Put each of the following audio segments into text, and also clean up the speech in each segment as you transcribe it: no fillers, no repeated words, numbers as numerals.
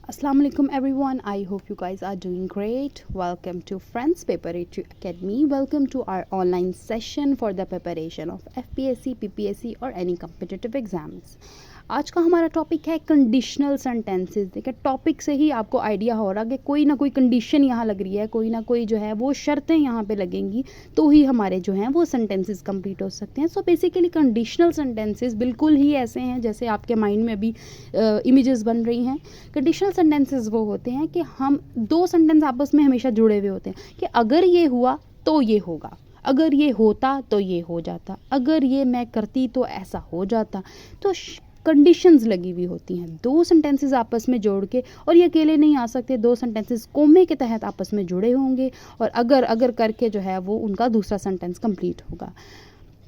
Assalamu alaikum everyone. I hope you guys are doing great. Welcome to Friends Preparatory Academy. Welcome to our online session for the preparation of FPSC, PPSC or any competitive exams. आज का हमारा topic है conditional sentences. देखिए topic से ही आपको idea हो रहा कि कोई ना कोई कंडीशन यहाँ लग रही है, कोई ना कोई जो है वो शर्तें यहाँ पे लगेंगी तो ही हमारे जो हैं वो सेंटेंसेस कंप्लीट हो सकते हैं। सो बेसिकली कंडीशनल सेंटेंसेस बिल्कुल ही ऐसे हैं जैसे आपके माइंड में अभी इमेजेस बन रही हैं। कंडीशनल सेंटेंसेस वो होते हैं कि हम दो सेंटेंस आपस में हमेशा जुड़े हुए होते हैं कि अगर ये हुआ तो ये होगा, अगर ये होता तो ये हो जाता, अगर ये मैं करती तो ऐसा हो जाता। तो कंडीशंस लगी हुई होती हैं दो सेंटेंसेस आपस में जोड़ के, और ये अकेले नहीं आ सकते, दो सेंटेंसेस कोमे के तहत आपस में जुड़े होंगे और अगर करके जो है वो उनका दूसरा सेंटेंस कंप्लीट होगा।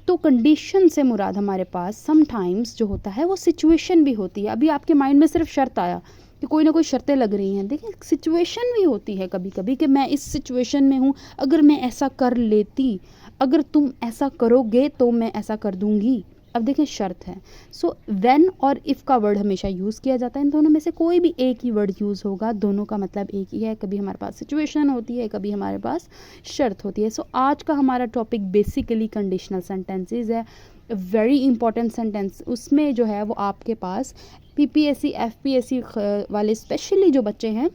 तो कंडीशन से मुराद हमारे पास समटाइम्स जो होता है वो सिचुएशन भी होती है। अभी आपके माइंड में सिर्फ शर्त आया कि कोई ना कोई शर्तें लग रही हैं, देखिए सिचुएशन भी होती है कभी कभी कि मैं इस सिचुएशन में हूँ, अगर मैं ऐसा कर लेती, अगर तुम ऐसा करोगे तो मैं ऐसा कर दूंगी। अब देखें शर्त है। सो व्हेन और इफ़ का वर्ड हमेशा यूज़ किया जाता है, इन दोनों में से कोई भी एक ही वर्ड यूज़ होगा, दोनों का मतलब एक ही है। कभी हमारे पास सिचुएशन होती है, कभी हमारे पास शर्त होती है। सो आज का हमारा टॉपिक बेसिकली कंडीशनल सेंटेंसेस है। वेरी इंपॉर्टेंट सेंटेंस, उसमें जो है वो आपके पास पीपीएससी एफपीएससी वाले स्पेशली जो बच्चे हैं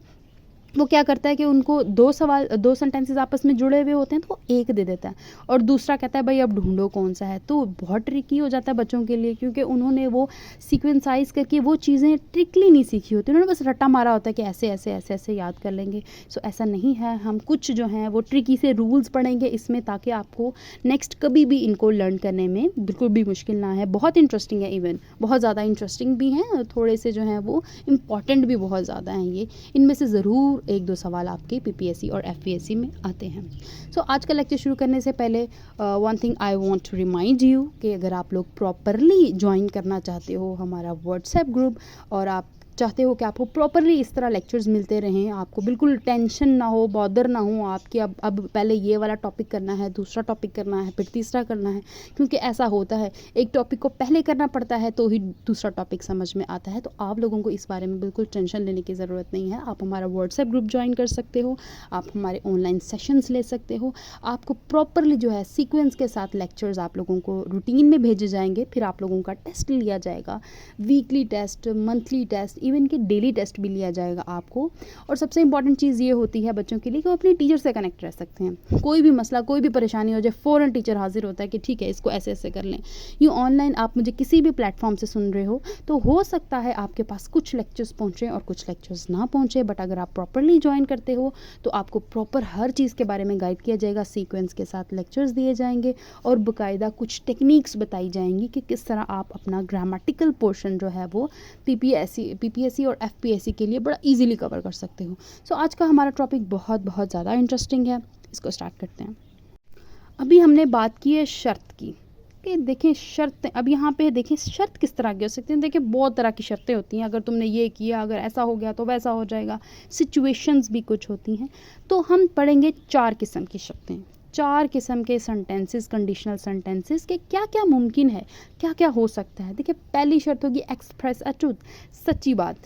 वो क्या करता है कि उनको दो सेंटेंसेस आपस में जुड़े हुए होते हैं तो वो एक दे देता है और दूसरा कहता है भाई अब ढूंढो कौन सा है। तो बहुत ट्रिकी हो जाता है बच्चों के लिए, क्योंकि उन्होंने वो सीक्वेंसाइज करके वो चीज़ें ट्रिकली नहीं सीखी होती, उन्होंने बस रट्टा मारा होता है कि ऐसे ऐसे ऐसे ऐसे याद कर लेंगे। सो ऐसा नहीं है, हम कुछ जो हैं वो ट्रिकी से रूल्स पढ़ेंगे इसमें ताकि आपको नेक्स्ट कभी भी इनको लर्न करने में बिल्कुल भी मुश्किल ना है। बहुत इंटरेस्टिंग है, इवन बहुत ज़्यादा इंटरेस्टिंग भी हैं, थोड़े से जो हैं वो इम्पॉर्टेंट भी बहुत ज़्यादा हैं। ये इनमें से ज़रूर एक दो सवाल आपके पीपीएससी और एफपीएससी में आते हैं। सो आज का लेक्चर शुरू करने से पहले one thing I want to remind you कि अगर आप लोग प्रॉपरली ज्वाइन करना चाहते हो हमारा व्हाट्सएप ग्रुप और आप चाहते हो कि आपको प्रॉपरली इस तरह लेक्चर्स मिलते रहें, आपको बिल्कुल टेंशन ना हो, बॉदर ना हो आपकी अब पहले ये वाला टॉपिक करना है, दूसरा टॉपिक करना है, फिर तीसरा करना है, क्योंकि ऐसा होता है एक टॉपिक को पहले करना पड़ता है तो ही दूसरा टॉपिक समझ में आता है। तो आप लोगों को इस बारे में बिल्कुल टेंशन लेने की ज़रूरत नहीं है। आप हमारा व्हाट्सएप ग्रुप ज्वाइन कर सकते हो, आप हमारे ऑनलाइन सेशंस ले सकते हो, आपको प्रॉपरली जो है सीक्वेंस के साथ लेक्चर्स आप लोगों को रूटीन में भेजे जाएंगे, फिर आप लोगों का टेस्ट लिया जाएगा, weekly test, monthly test, even कि डेली टेस्ट भी लिया जाएगा आपको। और सबसे इंपॉर्टेंट चीज़ ये होती है बच्चों के लिए कि वो अपने टीचर से कनेक्ट रह सकते हैं। कोई भी मसला, कोई भी परेशानी हो जाए, फ़ौरन टीचर हाजिर होता है कि ठीक है इसको ऐसे ऐसे कर लें। यूँ ऑनलाइन आप मुझे किसी भी प्लेटफॉर्म से सुन रहे हो तो हो सकता है आपके पास कुछ लेक्चर्स पहुँचे और कुछ लेक्चर्स ना पहुँचे, बट अगर आप प्रॉपरली ज्वाइन करते हो तो आपको प्रॉपर हर चीज़ के बारे में गाइड किया जाएगा, सीक्वेंस के साथ लेक्चर्स दिए जाएंगे और बाकायदा कुछ टेक्निक्स बताई जाएंगी कि किस तरह आप अपना ग्रामेटिकल पोर्शन जो है वो पीपीएससी और एफपीएससी के लिए बड़ा इजीली कवर कर सकते हो। सो आज का हमारा टॉपिक बहुत बहुत ज़्यादा इंटरेस्टिंग है, इसको स्टार्ट करते हैं। अभी हमने बात की है शर्त की कि देखें शर्त, अब यहाँ पे देखें शर्त किस तरह की हो सकती है। देखिए बहुत तरह की शर्तें होती हैं, अगर तुमने ये किया, अगर ऐसा हो गया तो वैसा हो जाएगा। सिचुएशंस भी कुछ होती हैं। तो हम पढ़ेंगे 4 किस्म की शर्तें, 4 किस्म के सेंटेंसेस, कंडीशनल सेंटेंसेस के क्या क्या मुमकिन है, क्या क्या हो सकता है। देखिए पहली शर्त होगी एक्सप्रेस अ ट्रूथ, सच्ची बात।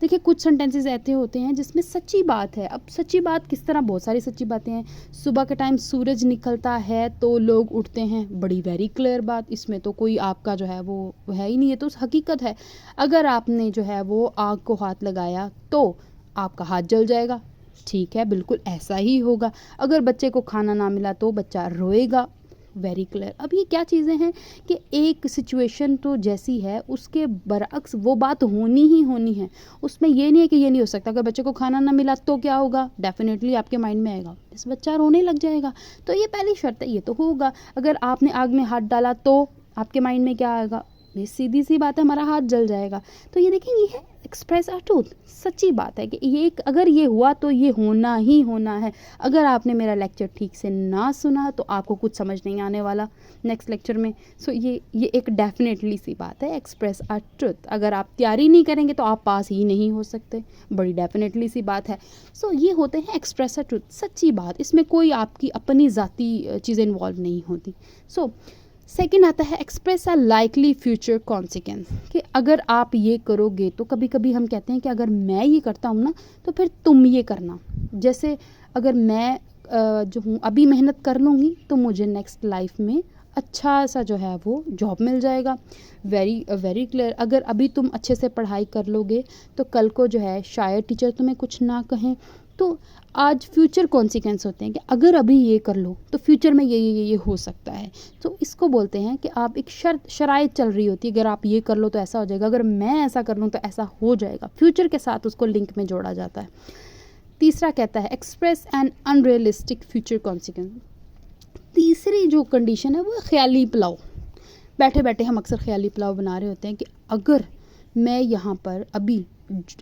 देखिए कुछ सेंटेंसेस ऐसे होते हैं जिसमें सच्ची बात है। अब सच्ची बात किस तरह, बहुत सारी सच्ची बातें हैं। सुबह के टाइम सूरज निकलता है तो लोग उठते हैं, बड़ी वेरी क्लियर बात, इसमें तो कोई आपका जो है वो है ही नहीं, है तो हकीकत है। अगर आपने जो है वो आग को हाथ लगाया तो आपका हाथ जल जाएगा, ठीक है, बिल्कुल ऐसा ही होगा। अगर बच्चे को खाना ना मिला तो बच्चा रोएगा, वेरी क्लियर। अब ये क्या चीज़ें हैं कि एक सिचुएशन तो जैसी है उसके बरअक्स वो बात होनी ही होनी है। उसमें ये नहीं है कि ये नहीं हो सकता, अगर बच्चे को खाना ना मिला तो क्या होगा, डेफिनेटली आपके माइंड में आएगा इस बच्चा रोने लग जाएगा। तो ये पहली शर्त है, ये तो होगा। अगर आपने आग में हाथ डाला तो आपके माइंड में क्या आएगा, ये सीधी सी बात है, हमारा हाथ जल जाएगा। तो ये देखें ये है एक्सप्रेस अ ट्रूथ, सच्ची बात है कि ये अगर ये हुआ तो ये होना ही होना है। अगर आपने मेरा लेक्चर ठीक से ना सुना तो आपको कुछ समझ नहीं आने वाला नेक्स्ट लेक्चर में। सो ये एक डेफिनेटली सी बात है, एक्सप्रेस अ ट्रूथ। अगर आप तैयारी नहीं करेंगे तो आप पास ही नहीं हो सकते, बड़ी डेफिनेटली सी बात है। सो ये होते हैं एक्सप्रेस अ ट्रूथ, सच्ची बात, इसमें कोई आपकी अपनी ज़ाती चीज़ें इन्वॉल्व नहीं होती। सो सेकंड आता है एक्सप्रेस अ लाइकली फ्यूचर कॉन्सिक्वेंस, कि अगर आप ये करोगे तो कभी कभी हम कहते हैं कि अगर मैं ये करता हूँ ना तो फिर तुम ये करना। जैसे अगर मैं जो हूँ अभी मेहनत कर लूँगी तो मुझे नेक्स्ट लाइफ में अच्छा सा जो है वो जॉब मिल जाएगा। Very very clear. अगर अभी तुम अच्छे से पढ़ाई कर लोगे तो कल को जो है शायद टीचर तुम्हें कुछ ना कहें। तो आज फ्यूचर कॉन्सिक्वेंस होते हैं कि अगर अभी ये कर लो तो फ्यूचर में ये हो सकता है। तो इसको बोलते हैं कि आप एक शराइत चल रही होती है, अगर आप ये कर लो तो ऐसा हो जाएगा, अगर मैं ऐसा कर लूँ तो ऐसा हो जाएगा। फ्यूचर के साथ उसको लिंक में जोड़ा जाता है। तीसरा कहता है express an unrealistic future consequence. तीसरी जो कंडीशन है वो ख्याली पुलाव। बैठे बैठे हम अक्सर ख्याली पुलाव बना रहे होते हैं कि अगर मैं यहाँ पर अभी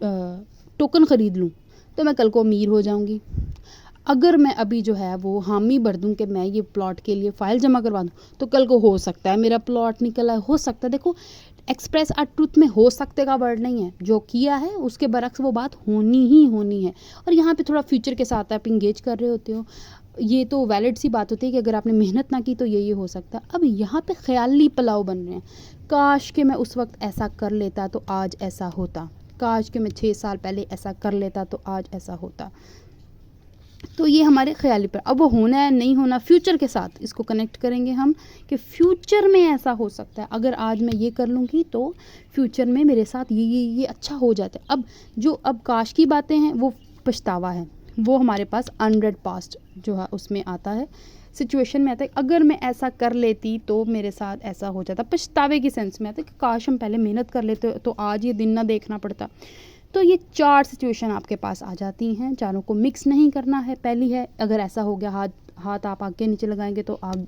टोकन ख़रीद लूँ तो मैं कल को अमीर हो जाऊँगी। अगर मैं अभी जो है वो हामी भर दूँ कि मैं ये प्लॉट के लिए फ़ाइल जमा करवा दूँ तो कल को हो सकता है मेरा प्लॉट निकला, हो सकता है। देखो, एक्सप्रेस अ ट्रुथ में हो सकते का वर्ड नहीं है, जो किया है उसके बरक्स वो बात होनी ही होनी है। और यहाँ पे थोड़ा फ्यूचर के साथ आप इंगेज कर रहे होते हो, ये तो वैलिड सी बात होती है कि अगर आपने मेहनत ना की तो ये हो सकता है। अब यहाँ पे ख्याली पुलाव बन रहे हैं, काश कि मैं उस वक्त ऐसा कर लेता तो आज ऐसा होता, काश कि मैं 6 साल पहले ऐसा कर लेता तो आज ऐसा होता। तो ये हमारे ख्याली पर, अब वो होना है नहीं होना फ्यूचर के साथ इसको कनेक्ट करेंगे हम कि फ्यूचर में ऐसा हो सकता है, अगर आज मैं ये कर लूँगी तो फ्यूचर में मेरे साथ ये अच्छा हो जाता है। अब काश की बातें हैं वो पछतावा है, वो हमारे पास अनरेड पास्ट जो है उसमें आता है, सिचुएशन में आता है अगर मैं ऐसा कर लेती तो मेरे साथ ऐसा हो जाता। पछतावे की सेंस में आता है कि काश हम पहले मेहनत कर लेते तो आज ये दिन ना देखना पड़ता। तो ये 4 सिचुएशन आपके पास आ जाती हैं, चारों को मिक्स नहीं करना है। पहली है अगर ऐसा हो गया, हाथ आप आगे नीचे लगाएंगे तो आग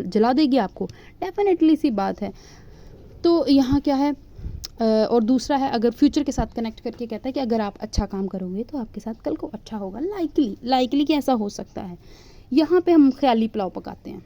जला देगी आपको, डेफिनेटली सी बात है। तो यहाँ क्या है, और दूसरा है अगर फ्यूचर के साथ कनेक्ट करके कहता है कि अगर आप अच्छा काम करोगे तो आपके साथ कल को अच्छा होगा, लाइकली कि ऐसा हो सकता है। यहाँ पे हम ख्याली पुलाव पकाते हैं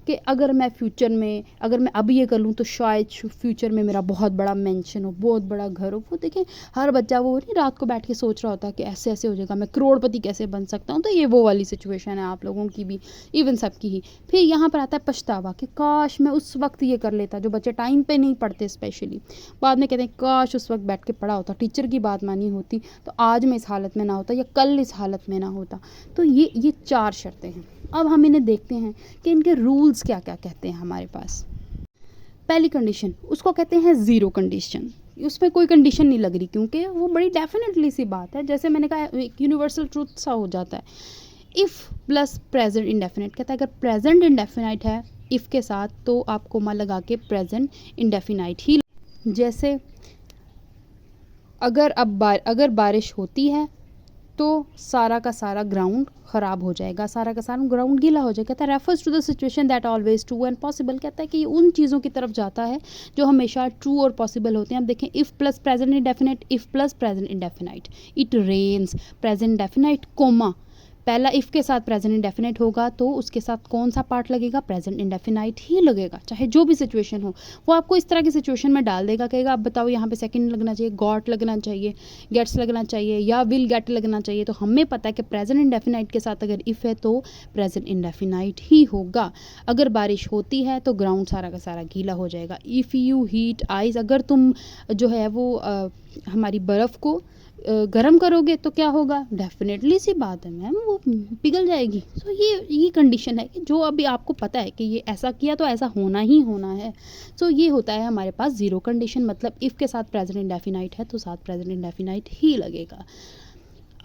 कि अगर मैं फ्यूचर में, अगर मैं अभी ये कर लूँ तो शायद फ्यूचर में मेरा बहुत बड़ा मेंशन हो, बहुत बड़ा घर हो। वो देखें हर बच्चा वो नहीं रात को बैठ के सोच रहा होता कि ऐसे ऐसे हो जाएगा, मैं करोड़पति कैसे बन सकता हूँ। तो ये वो वाली सिचुएशन है आप लोगों की भी, इवन सबकी ही। फिर यहाँ पर आता है पछतावा कि काश मैं उस वक्त ये कर लेता। जो बच्चे टाइम पे नहीं पढ़ते स्पेशली, बाद में कहते हैं काश उस वक्त बैठ के पढ़ा होता, टीचर की बात मानी होती तो आज मैं इस हालत में ना होता या कल इस हालत में ना होता। तो ये 4 शर्तें हैं। अब हम इन्हें देखते हैं कि इनके रूल्स क्या क्या कहते हैं हमारे पास। पहली कंडीशन उसको कहते हैं ज़ीरो कंडीशन। उसमें कोई कंडीशन नहीं लग रही क्योंकि वो बड़ी डेफिनेटली सी बात है। जैसे मैंने कहा एक यूनिवर्सल ट्रूथ सा हो जाता है। इफ़ प्लस प्रेजेंट इंडेफिनाइट, कहता है अगर प्रेजेंट इंडेफिनाइट है इफ़ के साथ तो आप कोमा लगा के प्रेजेंट इंडेफिनाइट ही। जैसे अगर बारिश होती है तो सारा का सारा ग्राउंड ख़राब हो जाएगा, सारा का सारा ग्राउंड गीला हो जाएगा। कहता है refers to the situation that always true and possible. कहता है कि ये उन चीज़ों की तरफ जाता है जो हमेशा ट्रू और पॉसिबल होते हैं। अब देखें if plus present indefinite, if plus present indefinite, it rains, present indefinite comma, पहला इफ़ के साथ प्रेजेंट इंडेफिनाइट होगा तो उसके साथ कौन सा पार्ट लगेगा, प्रेजेंट इंडेफिनाइट ही लगेगा, चाहे जो भी सिचुएशन हो। वो आपको इस तरह की सिचुएशन में डाल देगा, कहेगा अब बताओ यहाँ पे सेकंड लगना चाहिए, गॉट लगना चाहिए, गेट्स लगना चाहिए या विल गेट लगना चाहिए। तो हमें पता है कि प्रेजेंट इंडेफिनाइट के साथ अगर इफ़ है तो प्रेजेंट इंडेफिनाइट ही होगा। अगर बारिश होती है तो ग्राउंड सारा का सारा गीला हो जाएगा। इफ़ यू हीट आइस, अगर तुम जो है वो हमारी बर्फ़ को गर्म करोगे तो क्या होगा, डेफिनेटली सी बात है मैम वो पिघल जाएगी। तो ये कंडीशन है कि जो अभी आपको पता है कि ये ऐसा किया तो ऐसा होना ही होना है। तो ये होता है हमारे पास ज़ीरो कंडीशन, मतलब इफ़ के साथ प्रेजेंट इंडेफिनाइट है तो साथ प्रेजेंट इंडेफिनाइट ही लगेगा।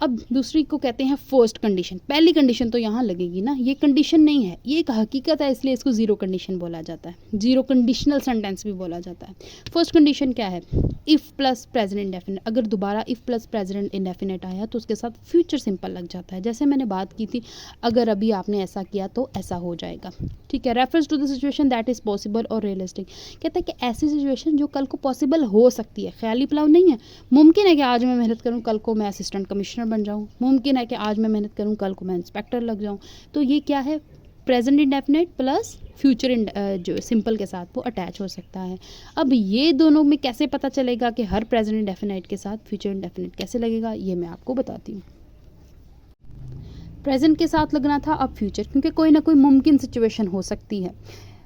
अब दूसरी को कहते हैं फर्स्ट कंडीशन। पहली कंडीशन तो यहाँ लगेगी ना, ये कंडीशन नहीं है, ये एक हकीकत है, इसलिए इसको ज़ीरो कंडीशन बोला जाता है, ज़ीरो कंडीशनल सेंटेंस भी बोला जाता है। फर्स्ट कंडीशन क्या है, इफ़ प्लस प्रेजेंट इंडेफिनिट। अगर दोबारा इफ़ प्लस प्रेजेंट इंडेफिनिट आया तो उसके साथ फ्यूचर सिंपल लग जाता है। जैसे मैंने बात की थी, अगर अभी आपने ऐसा किया तो ऐसा हो जाएगा, ठीक है। Refers to the situation that is possible और रियलिस्टिक, कहता है कि ऐसी सिचुएशन जो कल को पॉसिबल हो सकती है, ख्याली पुलाव नहीं है। मुमकिन है कि आज मैं मेहनत करूँ कल को मैं असिस्टेंट कमिश्नर बन जाऊँ, मुमकिन है कि आज मैं मेहनत करूँ कल को मैं इंस्पेक्टर लग जाऊँ। तो ये क्या है, प्रेजेंट इंडेफिनिट प्लस फ्यूचर जो सिंपल के साथ वो अटैच हो सकता है। अब ये दोनों में कैसे पता चलेगा कि हर प्रेजेंट इंडेफिनिट के साथ फ्यूचर इंडेफिनिट कैसे लगेगा, ये मैं आपको बताती हूँ। प्रेजेंट के साथ लगना था अब फ्यूचर, क्योंकि कोई ना कोई मुमकिन सिचुएशन हो सकती है।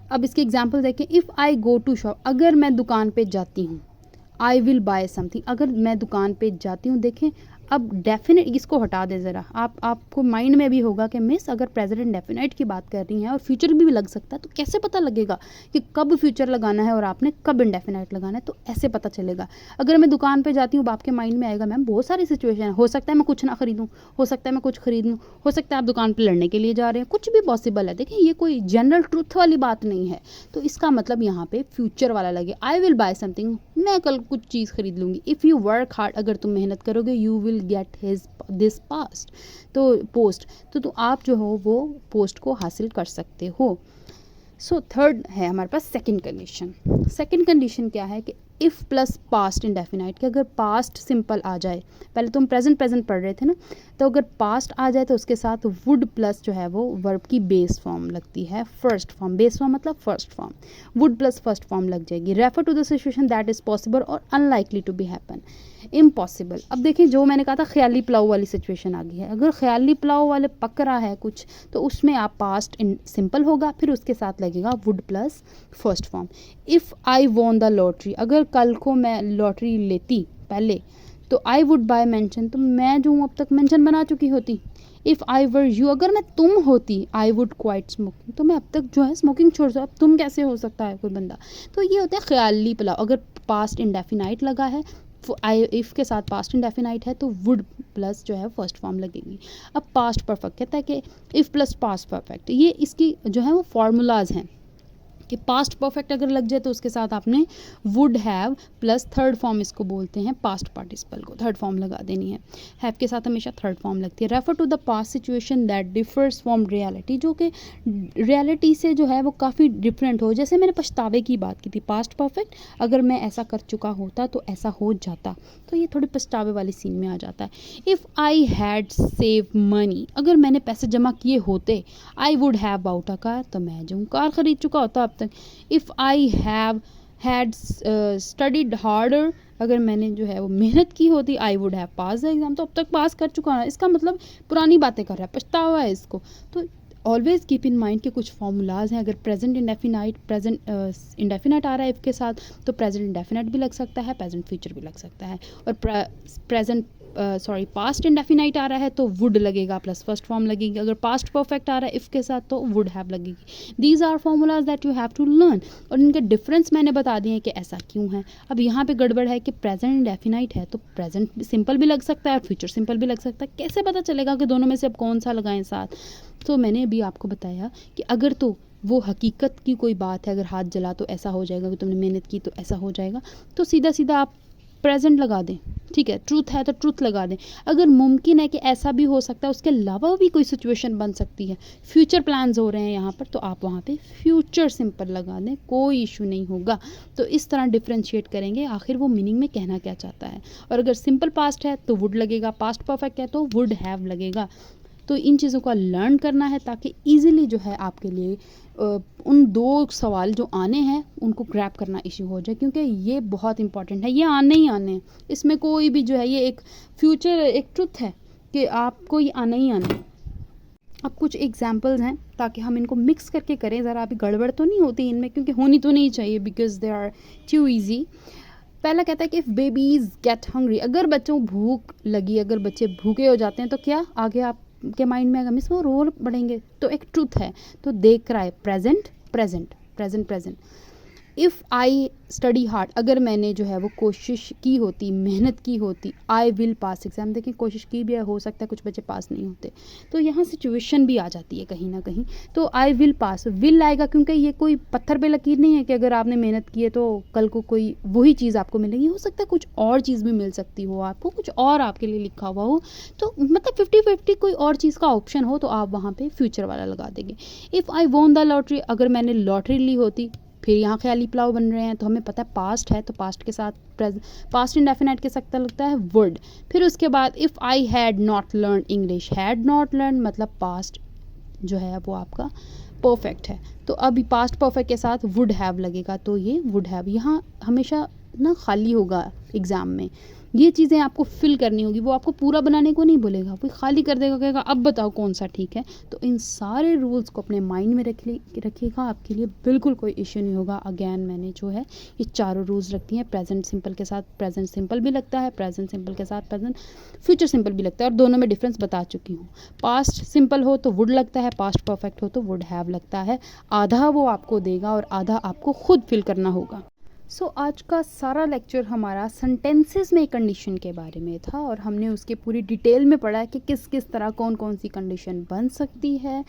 अब इसके एग्जाम्पल देखें, if I go to shop, अगर मैं दुकान पे जाती हूँ, आई विल बाय समथिंग, अगर मैं दुकान पे जाती हूँ। देखें अब डेफिनेट, इसको हटा दें ज़रा, आपको माइंड में भी होगा कि मिस अगर प्रेजेंट इंडेफिनाइट की बात कर रही हैं और फ्यूचर भी लग सकता है, तो कैसे पता लगेगा कि कब फ्यूचर लगाना है और आपने कब इंडेफिनाइट लगाना है, तो ऐसे पता चलेगा। अगर मैं दुकान पे जाती हूँ, आपके माइंड में आएगा मैम बहुत सारी सिचुएशन है, हो सकता है मैं कुछ ना खरीदूँ, हो सकता है मैं कुछ खरीद लूँ, हो सकता है आप दुकान पर लड़ने के लिए जा रहे हैं, कुछ भी पॉसिबल है। देखिए ये कोई जनरल ट्रूथ वाली बात नहीं है, तो इसका मतलब यहाँ पे फ्यूचर वाला लगे। आई विल बाय समथिंग, मैं कल कुछ चीज़ खरीद लूँगी। इफ़ यू वर्क हार्ड, अगर तुम मेहनत करोगे, you will get this past, तो पोस्ट, तो आप जो हो वो पोस्ट को हासिल कर सकते हो। सो थर्ड है हमारे पास सेकंड कंडीशन। सेकंड कंडीशन क्या है कि इफ़ प्लस पास्ट इंडेफिनाइट, कि अगर पास्ट सिंपल आ जाए, पहले तुम प्रेजेंट पढ़ रहे थे ना, तो अगर पास्ट आ जाए तो उसके साथ वुड प्लस जो है वो वर्ब की बेस फॉर्म लगती है, फर्स्ट फॉर्म, बेस फॉर्म मतलब first form, would plus first form लग जाएगी। Refer to the situation that is possible और unlikely to be happen, impossible. अब देखिए जो मैंने कहा था ख्याली पुलाव वाली सिचुएशन आ गई है, अगर ख्याली पुलाव वाले पक रहा है कुछ, तो उसमें आप पास्ट सिंपल होगा, फिर उसके साथ लगेगा would plus first form. If I won the lottery, अगर कल को मैं लॉटरी लेती पहले, तो आई वुड बाय मेंशन, तो मैं जो हूँ अब तक मेंशन बना चुकी होती। इफ़ आई वर यू, अगर मैं तुम होती, आई वुड क्वाइट स्मोकिंग, तो मैं अब तक जो है स्मोकिंग छोड़ दो, अब तुम कैसे हो सकता है कोई बंदा। तो ये होता है ख्याली पुलाव। अगर पास्ट इंडेफिनाइट लगा है, आई इफ़ के साथ पास्ट इंडेफिनाइट है, तो वुड प्लस जो है फर्स्ट फॉर्म लगेगी। अब पास्ट परफेक्ट कहता है कि इफ़ प्लस पास्ट परफेक्ट, ये इसकी जो है वो फार्मूलाज हैं कि पास्ट परफेक्ट अगर लग जाए तो उसके साथ आपने would have plus third form, इसको बोलते हैं पास्ट पार्टिसिपल को, थर्ड फॉर्म लगा देनी है। हैव के साथ हमेशा थर्ड फॉर्म लगती है। Refer to the past situation that differs from reality, जो कि रियलिटी से जो है वो काफ़ी डिफरेंट हो। जैसे मैंने पछतावे की बात की थी, पास्ट परफेक्ट, अगर मैं ऐसा कर चुका होता तो ऐसा हो जाता, तो ये थोड़ी पछतावे वाली सीन में आ जाता है। If I had save money, अगर मैंने पैसे जमा किए होते, I would have bought a car, तो मैं जो कार खरीद चुका होता अब तक। If I have had studied harder, अगर मैंने जो है वो मेहनत की होती, I would have pass the exam, तो अब तक पास कर चुका है। इसका मतलब पुरानी बातें कर रहा है, पछतावा है इसको। तो ऑलवेज कीप इन माइंड के कुछ फॉर्मूलाज हैं। अगर प्रेजेंट इंडेफिनाइट आ रहा है इफ़ के साथ, तो प्रेजेंट इंडेफिनाइट भी लग सकता है, प्रेजेंट फ्यूचर भी लग सकता है। और पास्ट इंडेफिनाइट आ रहा है तो वुड लगेगा प्लस फर्स्ट फॉर्म लगेगी। अगर पास्ट परफेक्ट आ रहा है इफ़ के साथ, तो वुड हैव लगेगी। These are formulas that you have to learn, और इनके डिफरेंस मैंने बता दिए हैं कि ऐसा क्यों है। अब यहाँ पे गड़बड़ है कि प्रेजेंट इंडेफिनाइट है तो प्रेजेंट सिंपल भी लग सकता है और फ्यूचर सिंपल भी लग सकता है। कैसे पता चलेगा कि दोनों में से अब कौन सा लगाएं साथ? तो मैंने अभी आपको बताया कि अगर तो वो हकीकत की कोई बात है, अगर हाथ जला तो ऐसा हो जाएगा, कि तुमने मेहनत की तो ऐसा हो जाएगा, तो सीधा सीधा आप प्रेजेंट लगा दें, ठीक है। ट्रूथ है तो ट्रूथ लगा दें। अगर मुमकिन है कि ऐसा भी हो सकता है, उसके अलावा भी कोई सिचुएशन बन सकती है, फ्यूचर प्लान्स हो रहे हैं यहाँ पर, तो आप वहाँ पे फ्यूचर सिंपल लगा दें, कोई इशू नहीं होगा। तो इस तरह डिफ्रेंशिएट करेंगे आखिर वो मीनिंग में कहना क्या चाहता है। और अगर सिंपल पास्ट है तो वुड लगेगा, पास्ट परफेक्ट है तो वुड हैव लगेगा। तो इन चीज़ों का लर्न करना है ताकि ईजिली जो है आपके लिए उन दो सवाल जो आने हैं उनको ग्रैप करना इशू हो जाए, क्योंकि ये बहुत इंपॉर्टेंट है, ये आने ही आने हैं। इसमें कोई भी जो है ये एक फ्यूचर एक ट्रुथ है कि आपको ये आना ही आना है। अब कुछ एग्जाम्पल्स हैं ताकि हम इनको मिक्स करके करें, ज़रा अभी गड़बड़ तो नहीं होती इनमें, क्योंकि होनी तो नहीं चाहिए, because they are too easy. पहला कहता है कि इफ़ बेबीज़ गेट हंग्री, अगर बच्चों को भूख लगी, अगर बच्चे भूखे हो जाते हैं तो क्या आगे आप के माइंड में आएगा, मिस वो रो पड़ेंगे, तो एक ट्रूथ है। तो देख रहा है present present present present. If I study hard, अगर मैंने जो है वो कोशिश की होती, मेहनत की होती, आई विल पास एग्ज़ाम। देखिए कोशिश की भी है, हो सकता है कुछ बच्चे पास नहीं होते, तो यहाँ सिचुएशन भी आ जाती है कहीं ना कहीं। तो आई विल पास, विल आएगा क्योंकि ये कोई पत्थर पे लकीर नहीं है कि अगर आपने मेहनत की है तो कल को कोई वही चीज़ आपको मिलेगी। हो सकता है कुछ और चीज़ भी मिल सकती हो आपको, कुछ और आपके लिए लिखा हुआ हो, तो मतलब 50-50 कोई और चीज़ का ऑप्शन हो तो आप वहाँ पर फ्यूचर वाला लगा देंगे। If I won the lottery, अगर मैंने लॉटरी ली होती, फिर यहाँ ख्याली पुलाव बन रहे हैं, तो हमें पता है पास्ट है तो पास्ट के साथ पास्ट इंडेफिनाइट के साथ लगता है वर्ड। फिर उसके बाद if I had not learn English, had not learn मतलब पास्ट जो है वो आपका परफेक्ट है, तो अभी पास्ट परफेक्ट के साथ वुड हैव लगेगा, तो ये वुड हैव यहाँ हमेशा ना खाली होगा एग्ज़ाम में, ये चीज़ें आपको फिल करनी होगी, वो आपको पूरा बनाने को नहीं बोलेगा, वो खाली कर देगा, कहेगा अब बताओ कौन सा ठीक है। तो इन सारे रूल्स को अपने माइंड में रखिएगा, आपके लिए बिल्कुल कोई इश्यू नहीं होगा। अगेन मैंने जो है ये चारों रूल्स रखती हैं। प्रेजेंट सिंपल के साथ प्रेजेंट सिंपल भी लगता है, प्रेजेंट सिंपल के साथ प्रेजेंट फ्यूचर सिंपल भी लगता है, और दोनों में डिफरेंस बता चुकी हूँ। पास्ट सिंपल हो तो वुड लगता है, पास्ट परफेक्ट हो तो वुड हैव लगता है। आधा वो आपको देगा और आधा आपको खुद फिल करना होगा। आज का सारा लेक्चर हमारा सेंटेंसेस में कंडीशन के बारे में था, और हमने उसके पूरी डिटेल में पढ़ा कि किस किस तरह कौन कौन सी कंडीशन बन सकती है।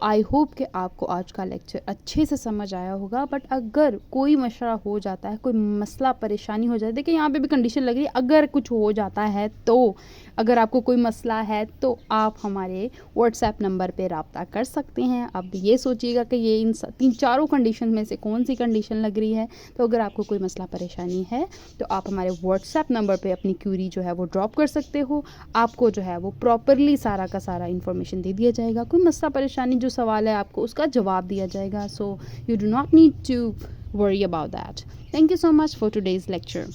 आई होप कि आपको आज का लेक्चर अच्छे से समझ आया होगा। बट अगर कोई मसला हो जाता है, कोई मसला परेशानी हो जाती है, देखिए यहाँ पे भी कंडीशन लग रही है, अगर कुछ हो जाता है तो, अगर आपको कोई मसला है तो आप हमारे व्हाट्सएप नंबर पे रब्ता कर सकते हैं। अब ये सोचिएगा कि ये इन चारों कंडीशन में से कौन सी कंडीशन लग रही है। तो अगर आपको कोई मसला परेशानी है तो आप हमारे व्हाट्सएप नंबर पे अपनी क्यूरी जो है वो ड्रॉप कर सकते हो। आपको जो है वो प्रॉपरली सारा का सारा इन्फॉर्मेशन दे दिया जाएगा। कोई मसला परेशानी जो सवाल है आपको उसका जवाब दिया जाएगा। So you do not need to worry about that. Thank you so much for today's lecture.